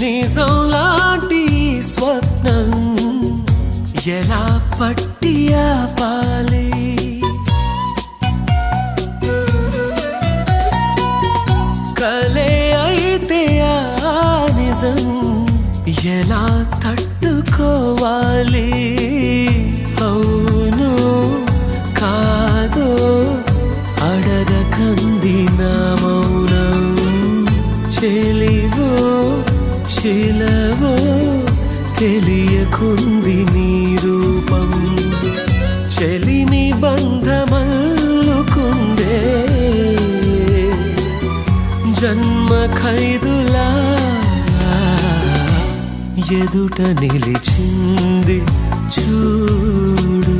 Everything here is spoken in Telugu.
నిజం లాంటి స్వప్నం ఎలా పట్టి ఆపాలి కలే అయితే ఆ నిజం ఎలా తట్టుకోవాలి అవును కాదో అడగకంది నా మౌనం చెలివో చిలవో తెలియకుంది నీ రూపం చెలిని బంధమల్లుకుందే జన్మ ఖైదులా ఎదుట నిలిచింది చూడు